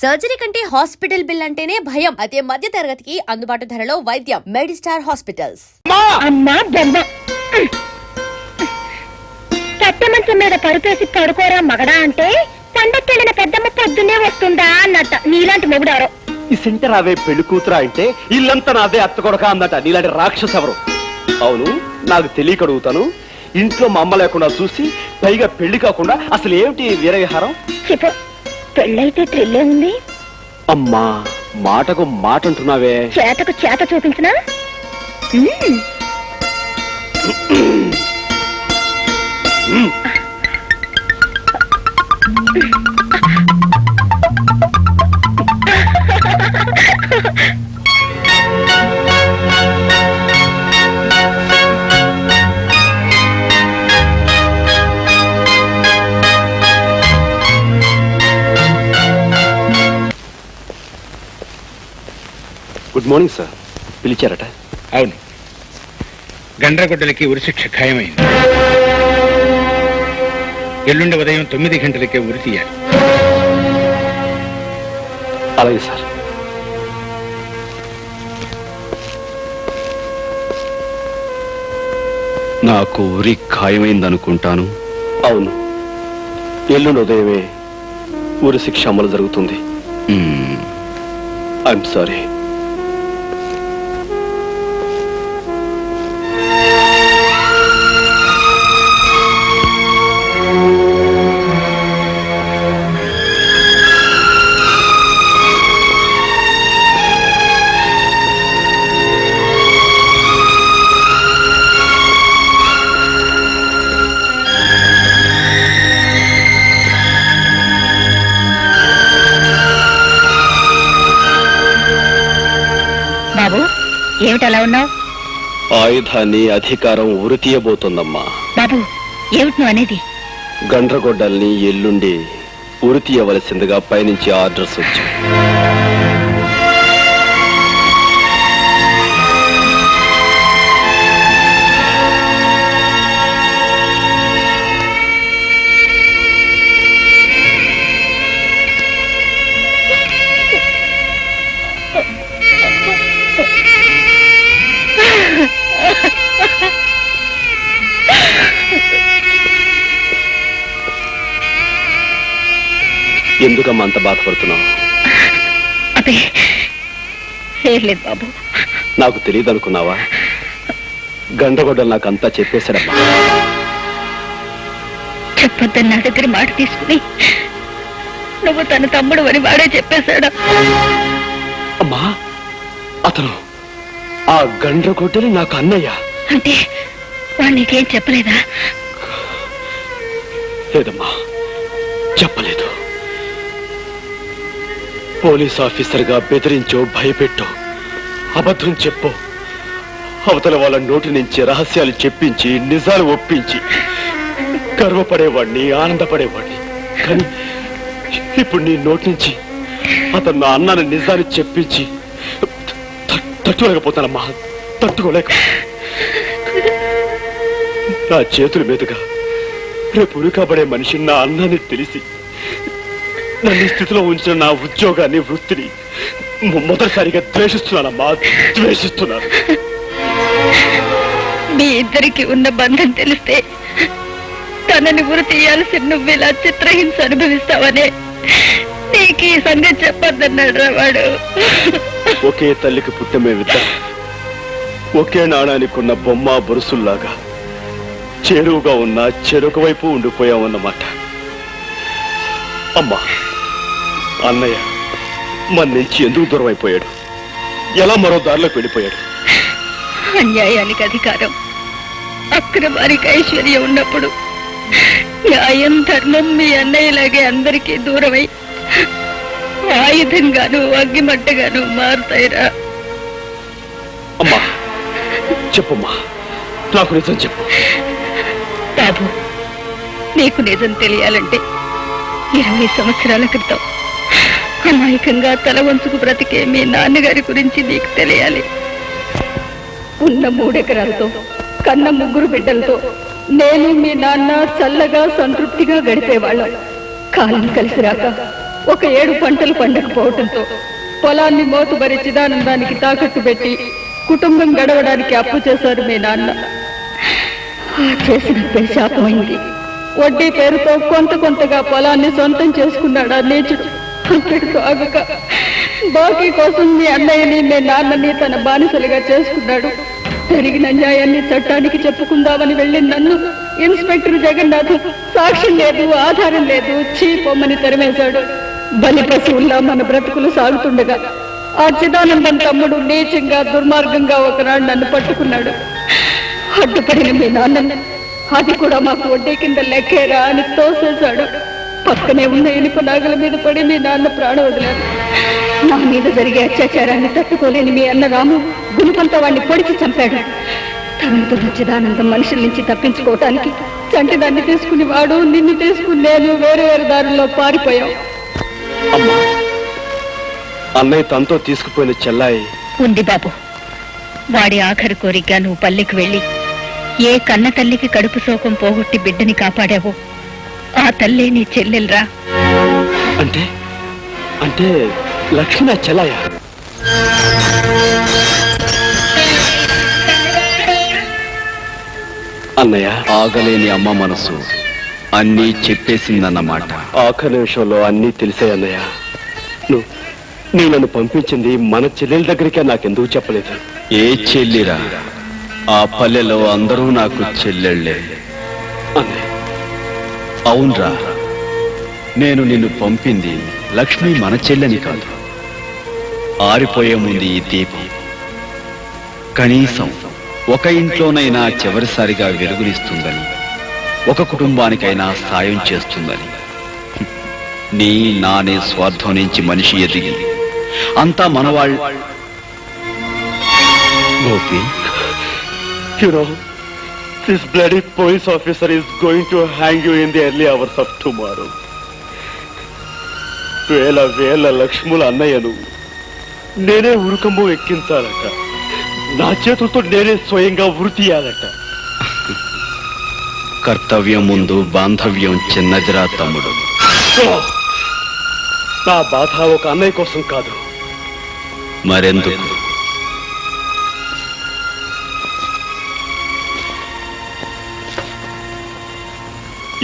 Surgery కంటే hospital bill అంటేనే భయం. అదే మధ్య తరగతికి అందుబాటు ధరలో వైద్యం. Medistar hospitals. అమ్మా బొమ్మ మంచం మీద పరుపేసి పడుకోరా మగడా అంటే పండక్కెళ్ళిన పెద్దమ్మ పొద్దున్నే వస్తుందా అన్నట్ట. నీలాంటి మొగుడారో ఈ సెంటర్ అవే పెళ్లి కూతురా అంటే ఇల్లంతా నాదే అత్త కొడక అందట. నీలాంటి రాక్షసు ఎవరు? అవును, నాకు తెలియక అడుగుతాను. ఇంట్లో మా అమ్మ లేకుండా చూసి పైగా పెళ్లి కాకుండా అసలు ఏమిటి వీరవిహారం? చెప్పు, పెళ్ళైతే థ్రిల్లే ఉంది. అమ్మా, మాటకు మాట అంటున్నావే. చేతకు చేత చూపించినా గుడ్ మార్నింగ్ సార్. పిలిచారట? అవును, గండ్రగొడ్డలకి ఉరిశిక్ష ఖాయమైంది. ఎల్లుండి ఉదయం 9 గంటలకే ఉరి తీయాలి. అలాగే సార్. నాకు ఉరి ఖాయమైందనుకుంటాను. అవును, ఎల్లుండి ఉదయమే ఉరి శిక్ష అమలు జరుగుతుంది. I'm sorry. బాబు, ఏమిటి అలా ఉన్నావు? ఆయుధాన్ని అధికారం ఉరి తీయబోతోందమ్మా. బాబు, ఏమిటి నువ్వు అనేది? గండ్రగొడ్డల్ని ఎల్లుండి ఉరి తీయవలసిందిగా పైనుంచి ఆర్డర్స్ వచ్చాయి. ఎందుకమ్మా అంత బాధపడుతున్నావు? అదే లేదు బాబు. నాకు తెలియదు అనుకున్నావా? గండ్రగొడ్డలు నాకు అంతా చెప్పేశాడమ్మా. చెప్పొద్దని నా దగ్గర మాట తీసుకుని నువ్వు తన తమ్ముడు అని వాడే చెప్పేశాడా? అమ్మా, అతను ఆ గండ్రగొడ్డలి నాకు అన్నయ్య. అంటే వాడు నీకేం చెప్పలేదా? లేదమ్మా, చెప్పలేదు. పోలీస్ ఆఫీసర్గా బెదిరించో, భయపెట్టో, అబద్ధం చెప్పో, అవతల వాళ్ళ నోటి నుంచి రహస్యాలు చెప్పించి నిజాలు ఒప్పించి గర్వపడేవాడిని, ఆనందపడేవాడిని. కానీ ఇప్పుడు నీ నోటి నుంచి అతను నా అన్నాన్ని నిజాన్ని చెప్పించి తట్టుకోలేకపోతానమ్మా, తట్టుకోలేక. నా చేతుల మీదుగా రేపు ఉరికబడే మనిషి నా అన్నాన్ని తెలిసి నన్ను స్థితిలో ఉంచిన నా ఉద్యోగాన్ని, వృత్తిని మొదటిసారిగా ద్వేషిస్తున్నానమ్మా, ద్వేషిస్తున్నాను. మీ ఇద్దరికి ఉన్న బంధం తెలిస్తే తనని ఉరి తీయాల్సి నువ్వు ఇలా చిత్రహింస అనుభవిస్తావనే నీకు ఈ సంగతి చెప్పొద్దన్నాడు రా వాడు. ఒకే తల్లికి పుట్టమేమిద్దరం ఒకే నాణానికి ఉన్న బొమ్మ బొరుసుల్లాగా చేరువుగా ఉన్న చెరొక వైపు ఉండిపోయామన్నమాట. అమ్మా, అన్నయ్య మన నుంచి ఎందుకు దూరం అయిపోయాడు? ఎలా మరో దారిలోకి వెళ్ళిపోయాడు? అన్యాయానికి అధికారం, అక్రమానికి ఐశ్వర్యం ఉన్నప్పుడు న్యాయం, ధర్మం మీ అన్నయ్యలాగే అందరికీ దూరమై ఆయుధంగాను అగ్గిమంటగాను మారుతాయిరా. అమ్మా, చెప్పమ్మా, నాకు నిజం చెప్పు. బాబు, నీకు నిజం తెలియాలంటే 20 సంవత్సరాల క్రితం అమాయకంగా తల వంచుకు బ్రతికే మీ నాన్నగారి గురించి నీకు తెలియాలి. ఉన్న 3 ఎకరాలతో కన్న 3 బిడ్డలతో నేను మీ నాన్న చల్లగా సంతృప్తిగా గడిపేవాళ్ళం. కాలం కలిసి రాక ఒక 7 పంటలు పండకపోవటంతో పొలాన్ని మోతుబరి చిదానందానికి తాకట్టు పెట్టి కుటుంబం గడవడానికి అప్పు చేశారు మీ నాన్న. ఆ చేసిన శాపమైంది. వడ్డీ పేరుతో కొంతగా పొలాన్ని సొంతం చేసుకున్నాడు ఆ నీచుడు. అంతటితో ఆగక బాకీ కోసం మీ అన్నయ్యని మీ నాన్నని తన బానిసలుగా చేసుకున్నాడు. జరిగిన న్యాయాన్ని చట్టానికి చెప్పుకుందామని వెళ్ళి నన్ను ఇన్స్పెక్టర్ జగన్నాథ్ సాక్ష్యం లేదు, ఆధారం లేదు, చీపొమ్మని తరిమేశాడు. బలి పశువుల్లా మన బ్రతుకులు సాగుతుండగా ఆ చిదానందం తమ్ముడు నీచంగా దుర్మార్గంగా ఒకనాడు నన్ను పట్టుకున్నాడు. అడ్డుపడిన మీ నాన్నని అది కూడా మాకు వడ్డీ కింద లెక్కేరా అని తోసేశాడు. పక్కనే ఉన్న ఇనుప నాగల మీద పడి మీ నాన్న ప్రాణం వదిలారు. నా మీద జరిగే అత్యాచారాన్ని తట్టుకోలేని మీ అన్న రాము గుణపంతో వాడిని పొడిచి చంపాడు. తనతో చిదానందం మనుషుల నుంచి తప్పించుకోవటానికి చంటి దాన్ని తీసుకుని వాడు, నిన్ను తీసుకుని నేను వేరు దారుల్లో పారిపోయాం. అమ్మా, అన్నయ్య తనతో తీసుకుపోయిన చెల్లాయి ఉంది బాబు. వాడి ఆఖరి కోరిక నువ్వు పల్లెకి వెళ్ళి ఏ కన్న తల్లికి కడుపు శోకం పోగొట్టి బిడ్డని కాపాడావో ఆ తల్లే నీ చెల్లెలరా. అంటే అంటే లక్ష్మి నా చెల్లాయా? అన్నయ్య, ఆగలేని అమ్మ మనసు అన్నీ చెప్పేసిందన్నమాట. ఆఖరి నిమిషంలో అన్నీ తెలిసే అన్నయ్య. నువ్వు నన్ను పంపించింది మన చెల్లెల దగ్గరికే నాకెందుకు చెప్పలేదు? ఏ చెల్లిరా? ఆ పల్లెలో అందరూ నాకు చెల్లెళ్ళే. అన్నయ్య, అవునరా, నేను నిన్ను పంపింది లక్ష్మి మన చెల్లని కాదు. ఆరిపోయే ముందు ఈ దీపం కనీసం ఒక ఇంట్లోనైనా చివరిసారిగా వెలుగునిస్తుందని, ఒక కుటుంబానికైనా సాయం చేస్తుందని. నీ నానే స్వార్థం నుంచి మనిషి ఎదిగి అంతా మనవాళ్ళు. Gopi, you know, this bloody police officer is going to hang you in the early hours of tomorrow. వేల లక్ష్ముల అన్నయ్యను నేనే ఉరుకమ్మ ఎక్కించాలట. నా చేతులతో నేనే స్వయంగా ఉరి తీయాలట. కర్తవ్యం ముందు బాంధవ్యం చిన్నదిరా తమ్ముడు. నా బాధ ఒక అన్నయ్య కోసం కాదు. మరెందుకు?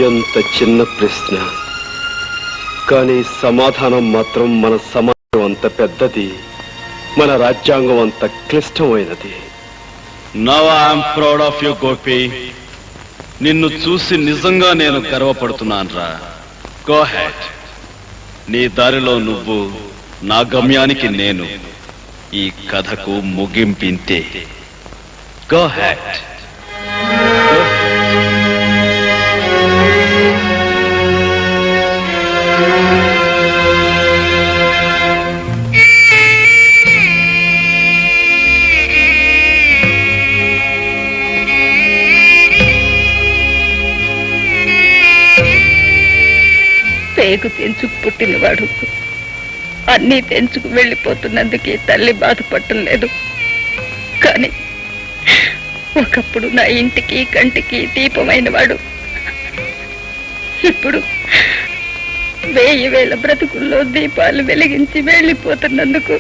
ఎంత చిన్న ప్రశ్న, కానీ సమాధానం మాత్రం మన సమాజం అంత పెద్దది, మన రాజ్యాంగం అంత క్లిష్టమైనది. Now I'm proud of you Gopi. నిన్ను చూసి నిజంగా నేను గర్వపడుతున్నాను రా. Go head. నీ దారిలో నువ్వు, నా గమ్యానికి నేను. ఈ కథకు ముగింపింతే. Go head. పేగు తెంచుకు పుట్టినవాడు అన్నీ తెంచుకు వెళ్ళిపోతున్నందుకే తల్లి బాధపడటం లేదు. కానీ ఒకప్పుడు నా ఇంటికి కంటికి దీపమైన వాడు ఇప్పుడు 1000 బ్రతుకుల్లో దీపాలు వెలిగించి వెళ్ళిపోతున్నందుకు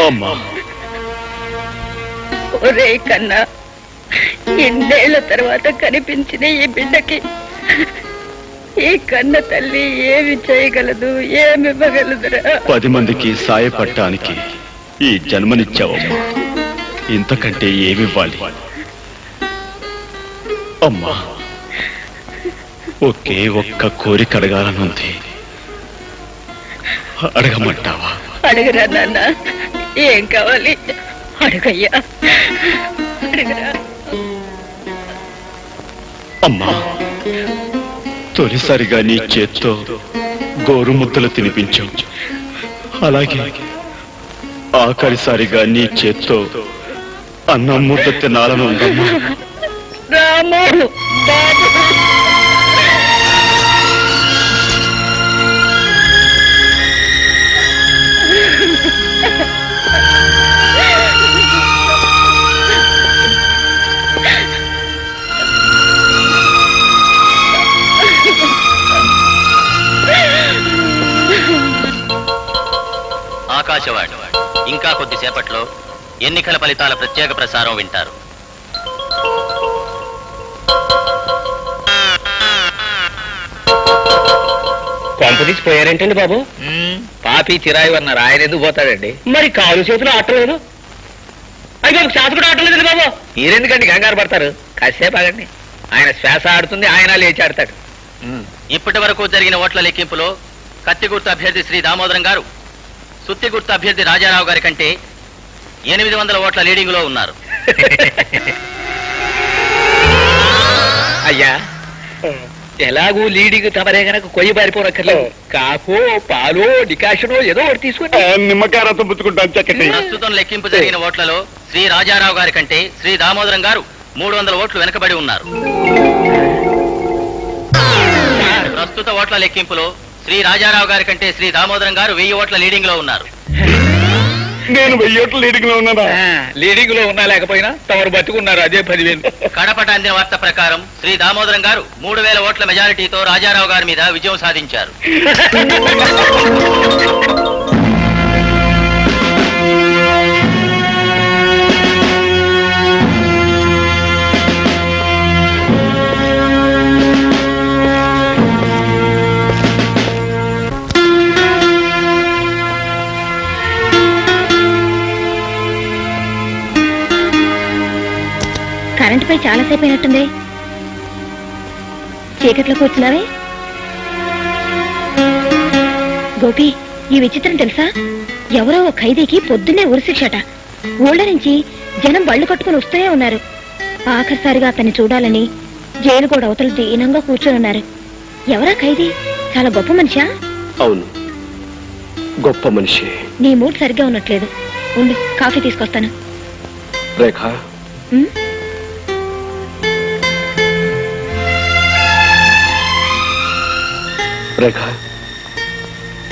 అమ్మా, ఒరే కన్నా, ఎన్నేళ్ల తర్వాత కనిపించిన ఈ బిడ్డకి ఈ కన్న తల్లి ఏమి చేయగలదు, ఏమివ్వగలదురా? 10 మందికి సాయపడటానికి ఈ జన్మనిచ్చావమ్మా. ఇంతకంటే ఏమివ్వాలి? అమ్మా, ఒకే ఒక్క కోరిక అడగాలనుంది. అడగమంటావా? అడగరా నాన్న, ఏం కావాలి అడగయ్యా, అడగరా. అమ్మా, తొలిసారిగా నీ చేత్తో గోరు ముద్దలు తినిపించావు. అలాగే ఆఖరిసారిగా నీ చేత్తో అన్నం ముద్ద తినాలని ఉందమ్మా. రాము బాబు, ఆకాశవాణి ఇంకా కొద్దిసేపట్లో ఎన్నికల ఫలితాల ప్రత్యేక ప్రసారం వింటారు. కొంపదీసి పోయారేంటండి బాబు? పాపి చిరాయి అన్నారు, ఆయన ఎందుకు పోతాడండి? మరి కాలు చేతులు ఆటలేదు. అయితే శ్వాస కూడా ఆటలేదండి బాబు. మీరెందుకండి కంగారు పడతారు? కాసేపు ఆగండి, ఆయన శ్వాస ఆడుతుంది, ఆయన లేచి ఆడతాడు. ఇప్పటి వరకు జరిగిన ఓట్ల లెక్కింపులో కత్తి గుర్తు అభ్యర్థి శ్రీ దామోదరం గారు సుత్తి గుర్తు అభ్యర్థి రాజారావు గారి కంటే 800 ఓట్ల లీడింగ్ లో ఉన్నారు. అయ్యా, ఎలాగూ లీడింగ్ తమరే గనక కొయ్యి పారిపోనక్కర్లేదు. కాకో పాలో డికాషనో ఏదో ఒకటి తీసుకుని నిమ్మకాయ రసం పుచ్చుకుంటాను చక్కటి. ప్రస్తుతం లెక్కింపు జరిగిన ఓట్లలో శ్రీ రాజారావు గారి కంటే శ్రీ దామోదరం గారు 300 ఓట్లు వెనుకబడి ఉన్నారు. ప్రస్తుత ఓట్ల లెక్కింపులో శ్రీ రాజారావు గారి కంటే శ్రీ దామోదరం గారు 1000 ఓట్ల లీడింగ్ లో ఉన్నారు. నేను 1000 ఓట్ల లీడింగ్ లో ఉన్నానా? లీడింగ్ లో ఉన్నా లేకపోయినా తమరు బతుకున్నారు, అదే 10,000. కడపట అందిన వార్త ప్రకారం శ్రీ దామోదరం గారు 3000 ఓట్ల మెజారిటీతో రాజారావు గారి మీద విజయం సాధించారు. కరెంటుపై చాలాసేపు అయినట్టుంది. చీకట్లో కూర్చున్నావే. గోపి, ఈ విచిత్రం తెలుసా? ఎవరో ఓ ఖైదీకి పొద్దున్నే ఉరిశిక్షట. ఊళ్ళ నుంచి జనం బళ్ళు కట్టుకుని వస్తూనే ఉన్నారు. ఆఖరిసారిగా అతన్ని చూడాలని జైలు కూడా అవతల దీనంగా కూర్చొని ఉన్నారు. ఎవరా ఖైదీ? చాలా గొప్ప మనిషా? అవును, గొప్ప మనిషి. నీ మూడ్ సరిగ్గా ఉన్నట్లేదు. ఉండు, కాఫీ తీసుకొస్తాను. రేఖ, ఉమ్? రేఖ,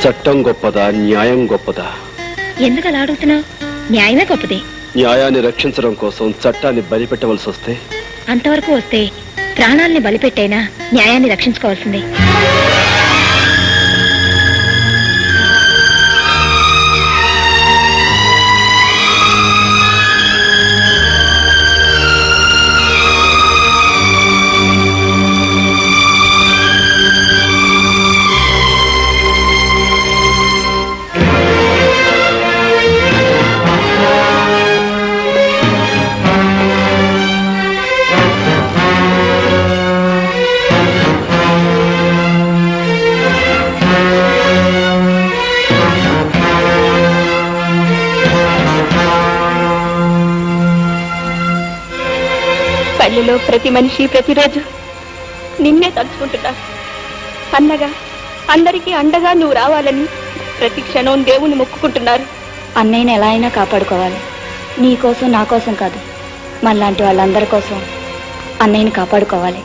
చట్టం గొప్పదా, న్యాయం గొప్పదా? ఎందుకు అలా అడుగుతున్నావు? న్యాయమే గొప్పది. న్యాయాన్ని రక్షించడం కోసం చట్టాన్ని బలిపెట్టవలసి వస్తే? అంతవరకు వస్తే ప్రాణాల్ని బలిపెట్టైనా న్యాయాన్ని రక్షించుకోవాల్సిందే. పల్లెలో ప్రతి మనిషి ప్రతిరోజు నిన్నే తలుచుకుంటున్నారు. అన్నగా అందరికీ అండగా నువ్వు రావాలని ప్రతి క్షణం దేవుని మొక్కుకుంటున్నారు. అన్నయ్యని ఎలా అయినా కాపాడుకోవాలి. నీ కోసం, నా కోసం కాదు, మనలాంటి వాళ్ళందరి కోసం అన్నయ్యని కాపాడుకోవాలి.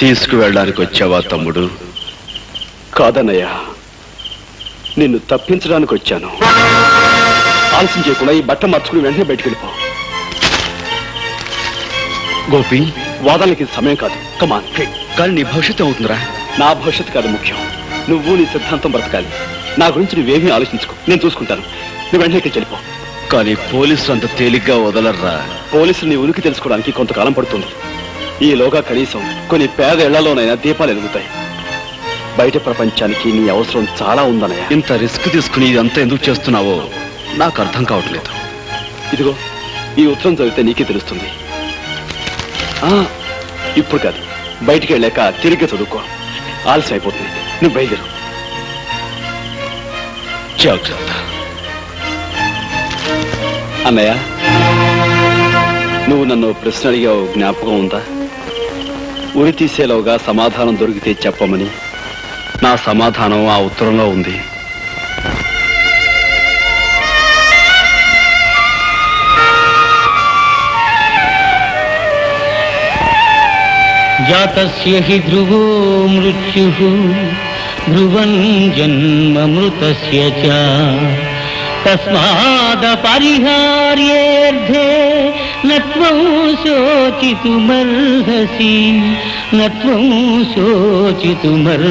తీసుకువెళ్ళడానికి వచ్చావా తమ్ముడు? కాదన్నయ్య, నిన్ను తప్పించడానికి వచ్చాను. ఆలస్యం చేయకుండా ఈ బట్ట మార్చుకుని వెంటనే బయటికి వెళ్ళిపో. గోపి, వాదనకి సమయం కాదు. కమాన్. కానీ నీ భవిష్యత్తు అవుతుందిరా. నా భవిష్యత్తు కాదు ముఖ్యం. నువ్వు నీ సిద్ధాంతం బ్రతకాలి. నా గురించి నువ్వేమీ ఆలోచించుకో, నేను చూసుకుంటాను. నువ్వు వెంటనే ఇక్కడికి వెళ్ళిపో. కానీ పోలీసులు అంత తేలిగ్గా వదలర్రా. పోలీసులు నీ ఉనికి తెలుసుకోవడానికి కొంతకాలం పడుతుంది. ఈలోగా కనీసం కొన్ని పేద ఇళ్లలోనైనా దీపాలు ఎదుగుతాయి. బయట ప్రపంచానికి నీ అవసరం చాలా ఉందన్నయ్య. ఇంత రిస్క్ తీసుకుని ఇదంతా ఎందుకు చేస్తున్నావో నాకు అర్థం కావట్లేదు. ఇదిగో, ఈ ఉత్తరం చదివితే నీకే తెలుస్తుంది. ఇప్పుడు కాదు, బయటికి వెళ్ళాక తిరిగి చదువుకో. ఆలస్యం అయిపోతుంది. నువ్వు బయలుదేరు. జాగ్రత్త. అన్నయ్య, నువ్వు నన్ను ప్రశ్న అడిగావు, జ్ఞాపకం ఉందా? ఉరి తీసేలోగా సమాధానం దొరికితే చెప్పమని. నా సమాధానం ఆ ఉత్తరంలో ఉంది. జాతస్య హి ధ్రువో మృత్యుః ధ్రువం జన్మమృతస్య చ తస్మాదపరిహార్యేర్థే నత్వం శోచితుమర్హసి నత్వం శోచితుమర్హసి.